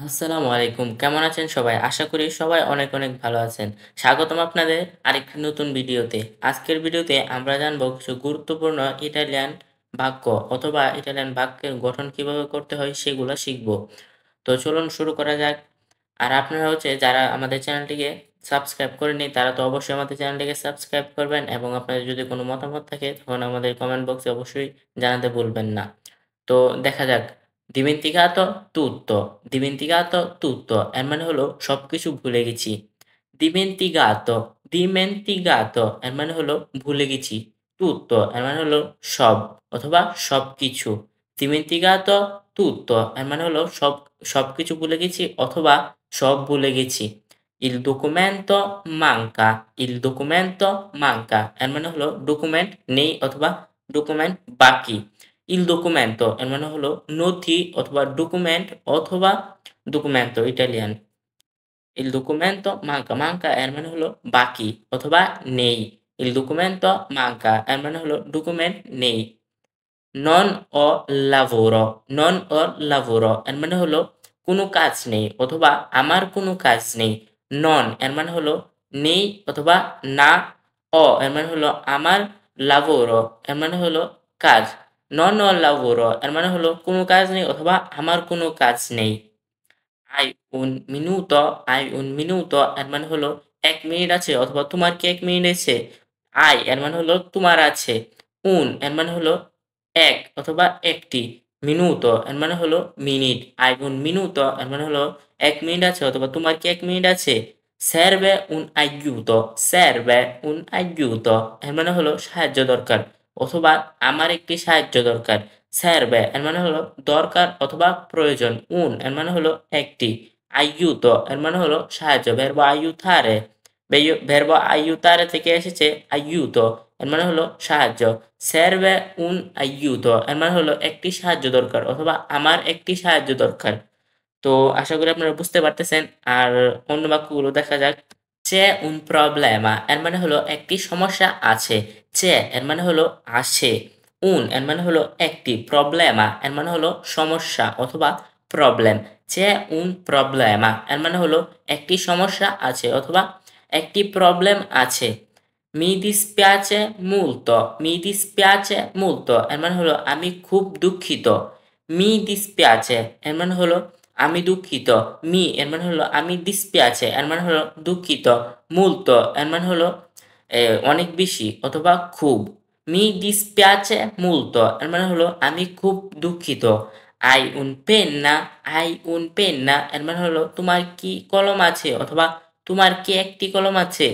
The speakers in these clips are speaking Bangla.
আসসালামু আলাইকুম। কেমন আছেন সবাই? আশা করি সবাই অনেক, অনেক ভালো আছেন। স্বাগতম আপনাদের আরেকটি নতুন ভিডিওতে। আজকের ভিডিওতে আমরা জানবো কিছু গুরুত্বপূর্ণ ইটালিয়ান বাক্য অথবা ইটালিয়ান বাক্যের গঠন কিভাবে করতে হয় সেগুলো শিখব। তো চলুন শুরু করা যাক। আর আপনারা যারা আমাদের চ্যানেলটিকে সাবস্ক্রাইব করেননি তারা তো অবশ্যই আমাদের চ্যানেলটিকে সাবস্ক্রাইব করবেন এবং আপনাদের যদি কোনো মতামত থাকে তখন আমাদের কমেন্ট বক্সে অবশ্যই জানাতে ভুলবেন না। তো দেখা যাক। dimenticato tutto, dimenticato tutto এর মানে হলো সবকিছু ভুলে গেছি। dimenticato, dimenticato এর মানে হলো ভুলে গেছি। tutto এর মানে হলো সব অথবা সবকিছু। dimenticato tutto এর মানে হলো সবকিছু ভুলে গেছি অথবা সব ভুলে গেছি। il documento manca, il documento manca এর মানে হলো ডকুমেন্ট নেই অথবা ডকুমেন্ট বাকি। il documento এর মানে হলো নথি অথবা ডকুমেন্ট অথবা documento Italian. il documento manca, manca এর মানে হলো বাকি অথবা নেই। il documento manca এর মানে হলো ডকুমেন্ট নেই। non ho lavoro, non ho lavoro এর মানে হলো কোনো কাজ নেই অথবা আমার কোনো কাজ নেই। non এর মানে হলো নেই অথবা না। এর মানে হলো আমার, lavoro এর মানে হলো কাজ। non ho lavoro এর মানে হলো কোনো কাজ নেই অথবা আমার কোনো কাজ নেই। hai un minuto, hai un minuto এর মানে হলো ১ মিনিট আছে অথবা তোমার কি ১ মিনিট আছে? hai এর মানে হলো তোমার আছে। un এর মানে হলো ১ অথবা ১টি। minuto এর মানে হলো মিনিট। hai un minuto এর মানে হলো ১ মিনিট আছে অথবা তোমার কি ১ মিনিট আছে? serve un aiuto, serve un aiuto এর মানে হলো সাহায্য দরকার অথবা আমার একটি সাহায্য দরকার। serve এর মানে হলো দরকার অথবা প্রয়োজন। un এর মানে হলো একটি। aiuto এর মানে হলো সাহায্য। verbo aiutare, verbo aiutare থেকে এসেছে aiuto এর মানে হলো সাহায্য। serve un aiuto এর মানে হলো একটি সাহায্য দরকার অথবা আমার একটি সাহায্য দরকার। তো আশা করি আপনারা বুঝতে পারতেছেন। আর অন্য বাক্যগুলো দেখা যাক। c'è un problema এর মানে হলো একটি সমস্যা আছে। c'è এর মানে হলো আছে। un এর মানে হলো একটি। problema এর মানে হলো সমস্যা অথবা প্রবলেম। c'è un problema এর মানে হলো একটি সমস্যা আছে অথবা একটি প্রবলেম আছে। mi dispiace molto, mi dispiace molto এর মানে হলো আমি খুব দুঃখিত। mi dispiace এর মানে হলো আমি দুঃখিত। মি এর মানে হলো আমি, dispiace এর মানে হলো দুঃখিত। molto এর মানে হলো অনেক বেশি অথবা খুব। mi dispiace molto এর মানে হলো আমি খুব দুঃখিত। hai un penna, hai un penna এর মানে হলো তোমার কি কলম আছে অথবা তোমার কি একটি কলম আছে?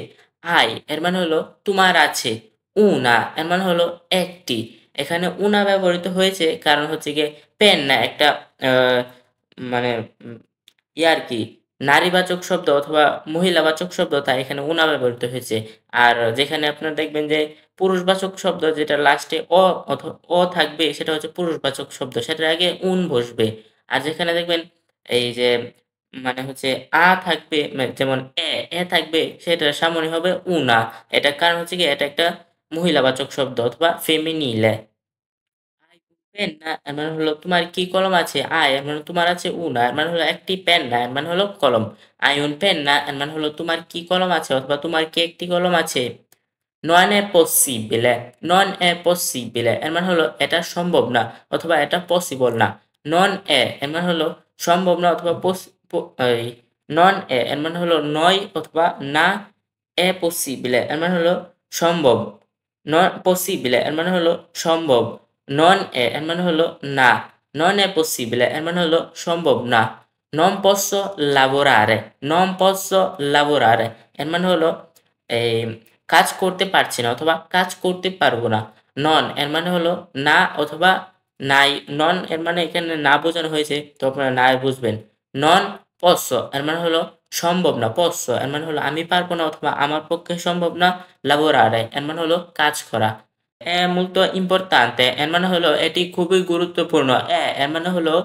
hai এর মানে হলো তোমার আছে। una এর মানে হলো একটি। এখানে una ব্যবহৃত হয়েছে কারণ গিয়ে পেন্না একটা আ মানে উম আরকি নারীবাচক শব্দ অথবা মহিলাবাচক শব্দ তাই এখানে উনা ব্যবহৃত হয়েছে। আর যেখানে আপনারা দেখবেন যে পুরুষবাচক শব্দ যেটা লাস্টে অ থাকবে সেটা হচ্ছে পুরুষবাচক শব্দ। সেটার আগে উন বসবে। আর যেখানে দেখবেন এই যে আ থাকবে যেমন এ থাকবে সেটার সামনে হবে উনা। এটার কারণ গিয়ে এটা একটা মহিলাবাচক শব্দ অথবা ফেমিনিলে। আই পেন না এর মানে হলো তোমার কি কলম আছে? আই এর মানে তোমার আছে una এর মানে হলো একটি পেন না এর মানে হলো কলম। hai un penna এর মানে হলো তোমার কি কলম আছে অথবা তোমার কি একটি কলম আছে? non è possibile, non è possibile এর মানে হলো এটা সম্ভব না অথবা এটা পসিবল না। non è এর মানে হলো সম্ভব না অথবা non è এর মানে হলো নয় অথবা না। è possibile এর মানে হলো সম্ভব। non possibile এর মানে হলো সম্ভব। non è এর মানে হলো না। non è possibile এর মানে হলো সম্ভব না। non posso lavorare, non posso lavorare এর মানে হলো এই কাজ করতে পারছি না অথবা কাজ করতে পারবো না। নন এর মানে হলো না অথবা নাই। নন এর মানে এখানে না বোঝানো হয়েছে তো আপনারা না বুঝবেন। নন posso এর মানে হলো সম্ভব না। posso এর মানে হলো আমি পারবো না অথবা আমার পক্ষে সম্ভব না। lavorare এর মানে হলো কাজ করা। molto importante এর মানে হলো এটি খুবই গুরুত্বপূর্ণ। এর মানে হলো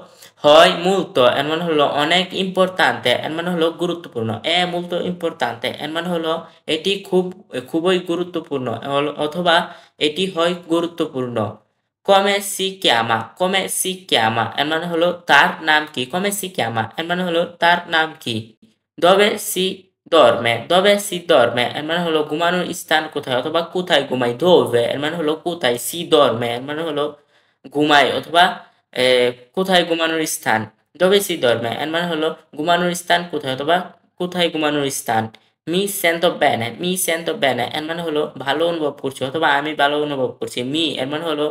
হয় molto এর মানে হলো অনেক, importante এর মানে হলো গুরুত্বপূর্ণ। molto importante এর মানে হলো এটি খুবই গুরুত্বপূর্ণ অথবা এটি হয় গুরুত্বপূর্ণ। come si chiama, come si chiama এর মানে হলো তার নাম কি? come si chiama এর মানে হলো তার নাম কি? dove si dorme, dove si dorme এর মানে হলো ঘুমানোর স্থান কোথায় অথবা কোথায় ঘুমাই? dove এর মানে হলো কোথায়? si dorme এর মানে হলো ঘুমায় অথবা কোথায় ঘুমানোর স্থান? dove si dorme এর মানে হলো ঘুমানোর স্থান কোথায় অথবা কোথায় ঘুমানোর স্থান? mi sento bene, mi sento bene এর মানে হলো ভালো অনুভব করছি অথবা আমি ভালো অনুভব করছি। mi এর মানে হলো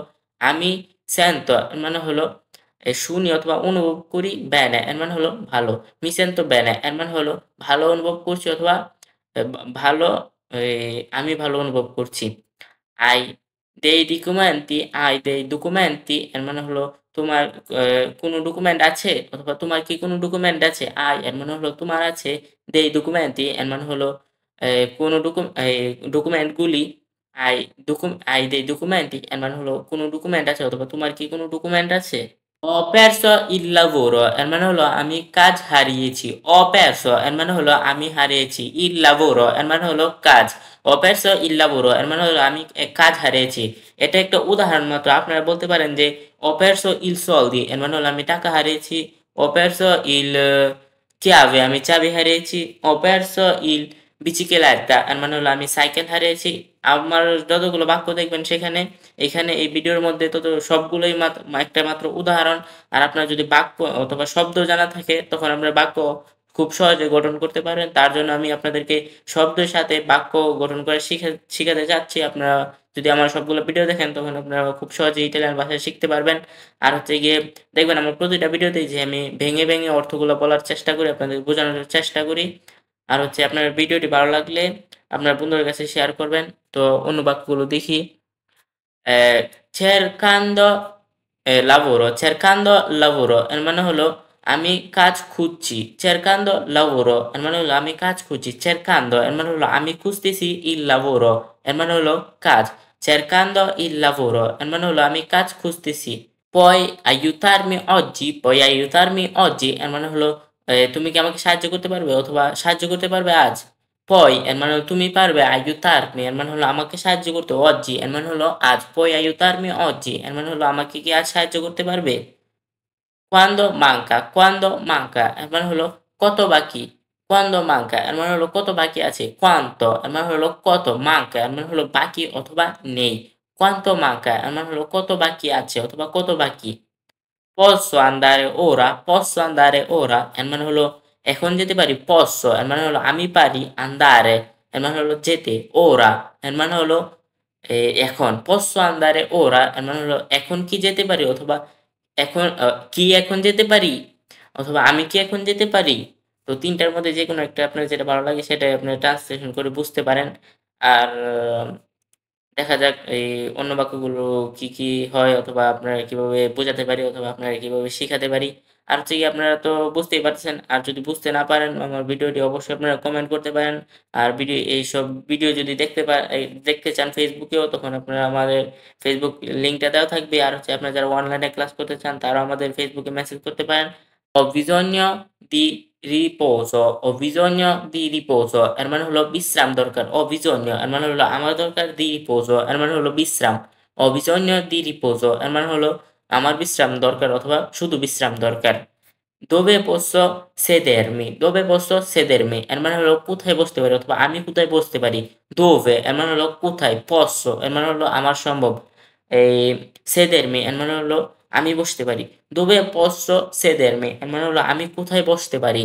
আমি, sento এর মানে হলো শুনি অথবা অনুভব করি, bene এর মানে হলো ভালো। mi sento bene এর মানে হলো ভালো অনুভব করছি অথবা ভালো আমি ভালো অনুভব করছি। Hai dei documenti? Hai dei documenti? এর মানে হলো তোমার কোনো ডকুমেন্ট আছে? অথবা তোমার কি কোনো ডকুমেন্ট আছে? Hai এর মানে হলো তোমার আছে। dei documenti এর মানে হলো এ কোনো ডকুমেন্টগুলি hai dei documenti এর মানে হলো কোনো ডকুমেন্ট আছে অথবা তোমার কি কোনো ডকুমেন্ট আছে? Ho perso il lavoro এর মানে হলো আমি কাজ হারিয়েছি। Ho perso এর মানে হলো আমি হারিয়েছি। Il lavoro এর মানে হলো কাজ। Ho perso il lavoro এর মানে হলো আমি কাজ হারিয়েছি। এটা একটা উদাহরণ মাত্র। আপনারা বলতে পারেন যে Ho perso il soldi এর মানে হলো আমি টাকা হারিয়েছি। Ho perso il chiave আমি চাবি হারিয়েছি। Ho perso il bicicletta এর মানে হলো আমি সাইকেল হারিয়েছি। আমার যতগুলো বাক্য দেখবেন এখানে এই ভিডিওর মধ্যে সবগুলোই একটা মাত্র উদাহরণ। আর আপনার যদি বাক্য অথবা শব্দ জানা থাকে তখন আপনার বাক্য খুব সহজে গঠন করতে পারবেন। তার জন্য আমি আপনাদেরকে শব্দের সাথে বাক্য গঠন করে শিখাতে চাচ্ছি। আপনারা যদি আমার সবগুলো ভিডিও দেখেন তখন আপনারা খুব সহজেই ইটালিয়ান ভাষা শিখতে পারবেন। আর হচ্ছে গিয়ে দেখবেন আমার প্রতিটা ভিডিওতেই যে আমি ভেঙে অর্থগুলো বলার চেষ্টা করি, আপনাদের বোঝানোর চেষ্টা করি। আর হচ্ছে আপনার ভিডিওটি ভালো লাগলে আপনার বন্ধুদের কাছে শেয়ার করবেন। তো অন্য বাক্যগুলো দেখি। cercando cercando lavoro এর মানে হলো আমি কাজ খুঁজছি। cercando lavoro এর মানে হলো আমি কাজ খুঁজছি। cercando এর মানে হলো আমি খুঁজতেছি। il lavoro এর মানে হলো কাজ। cercando il lavoro এর মানে হলো আমি কাজ খুঁজতেছি। Puoi aiutarmi oggi? Puoi aiutarmi oggi? এর মানে হলো তুমি কি আমাকে সাহায্য করতে পারবে? অথবা সাহায্য করতে পারবে আজ? Puoi এর মানে হলো তুমি পারবে। aiutarmi এর মানে হলো আমাকে সাহায্য করতে। oggi এর মানে হলো আজ। Puoi aiutarmi oggi এর মানে হলো আমাকে কি আজ সাহায্য করতে পারবে? quando manca এর মানে হলো কত বাকি? quando manca এর মানে হলো কত বাকি আছে? quanto এর মানে হলো কত? manca এর মানে হলো বাকি অথবা নেই। quanto manca এর মানে হলো কত বাকি আছে অথবা কত বাকি। posso andare ora? Posso andare ora? এর মানে হলো এখন যেতে পারি। posso এর মানে হলো আমি পারি। andare এর মানে হলো যেতে। ora এর মানে হলো এখন। posso andare ora এর মানে হলো এখন কি যেতে পারি? অথবা এখন কি এখন যেতে পারি? অথবা আমি কি এখন যেতে পারি? তো ৩ টার মধ্যে যেকোনো একটা আপনার যেটা ভালো লাগে সেটাই আপনি ট্রান্সলেশন করে বুঝতে পারেন। আর দেখা যাক এই অন্য বাক্যগুলো কি হয় অথবা আপনারা কিভাবে বোঝাতে পারি অথবা আপনারা কিভাবে শিখাতে পারি। আর হচ্ছে গিয়ে আপনারা তো বুঝতেই পারছেন। আর যদি বুঝতে না পারেন আমার ভিডিওটি অবশ্যই আপনারা কমেন্ট করতে পারেন। আর এইসব ভিডিও যদি দেখতে চান ফেসবুকেও তখন আপনারা আমাদের ফেসবুক লিংকটা দেওয়া থাকবে। আর হচ্ছে আপনারা যারা অনলাইনে ক্লাস করতে চান তারাও আমাদের ফেসবুকে মেসেজ করতে পারেন। Ho bisogno di ho bisogno di riposo এর মানে হলো বিশ্রাম দরকার। ho bisogno এর মানে হলো আমার দরকার। di riposo এর মানে হলো বিশ্রাম। ho bisogno di riposo এর মানে হলো আমার বিশ্রাম দরকার অথবা শুধু বিশ্রাম দরকার। dove posso sedermi? Dove posso sedermi? এর মানে হলো কোথায় বসতে পারি অথবা আমি কোথায় বসতে পারি। dove এর মানে হলো কোথায়। posso এর মানে হলো আমার সম্ভব। এই sedermi এর মানে হলো আমি বসতে পারি। dove posso sedermi এর মানে হলো আমি কোথায় বসতে পারি।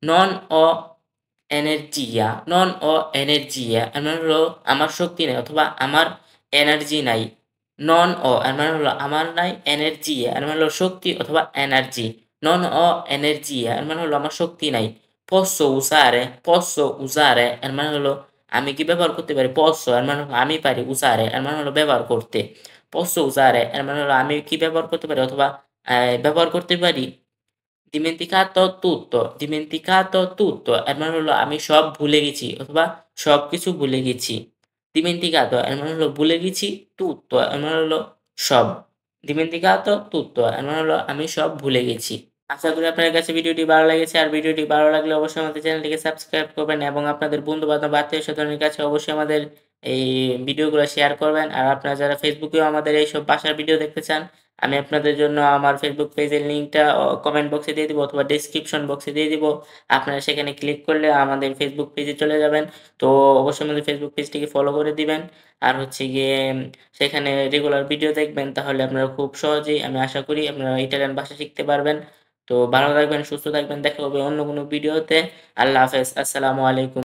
non ho energia, non ho energia এর মানে হলো আমার শক্তি নাই অথবা আমার এনার্জি নাই। non ho এর মানে হলো আমার নাই। energia এর মানে হলো শক্তি অথবা এনার্জি। non ho energia এর মানে হলো আমার শক্তি নাই। posso usare এর মানে হলো আমি কি ব্যবহার করতে পারি। posso এর মানে হলো আমি পারি। usare এর মানে হলো ব্যবহার করতে। posso usare এর মানে হলো আমি কি ব্যবহার করতে পারি অথবা ব্যবহার করতে পারি। dimenticato tutto এর মানে হলো আমি সব ভুলে গেছি অথবা সবকিছু ভুলে গেছি। dimenticato এর মানে হলো ভুলে গেছি। tutto এর মানে হলো সব। dimenticato tutto এর মানে হলো আমি সব ভুলে গেছি। আশা করি আপনার কাছে ভিডিওটি ভালো লেগেছে। আর ভিডিওটি ভালো লাগলে অবশ্যই আমাদের চ্যানেলটিকে সাবস্ক্রাইব করবেন এবং আপনাদের বন্ধু-বান্ধব, আত্মীয়-স্বজনের কাছে অবশ্যই আমাদের এই ভিডিওগুলো শেয়ার করবেন। আর আপনারা যারা ফেসবুকেও আমাদের এইসব বাসার ভিডিও দেখতে চান, আমি আপনাদের জন্য আমার ফেসবুক পেজের লিঙ্কটা কমেন্ট বক্সে দিয়ে দিব অথবা ডেসক্রিপশন বক্সে দিয়ে দিব। আপনারা সেখানে ক্লিক করলে আমাদের ফেসবুক পেজে চলে যাবেন। তো অবশ্যই আমাদের ফেসবুক পেজটিকে ফলো করে দিবেন। আর হচ্ছে গিয়ে সেখানে রেগুলার ভিডিও দেখবেন, তাহলে আপনারা খুব সহজেই আমি আশা করি আপনারা ইটালিয়ান ভাষা শিখতে পারবেন। তো ভালো থাকবেন, সুস্থ থাকবেন। দেখা হবে অন্য কোনো ভিডিওতে। আল্লাহ হাফেজ। আসসালামু আলাইকুম।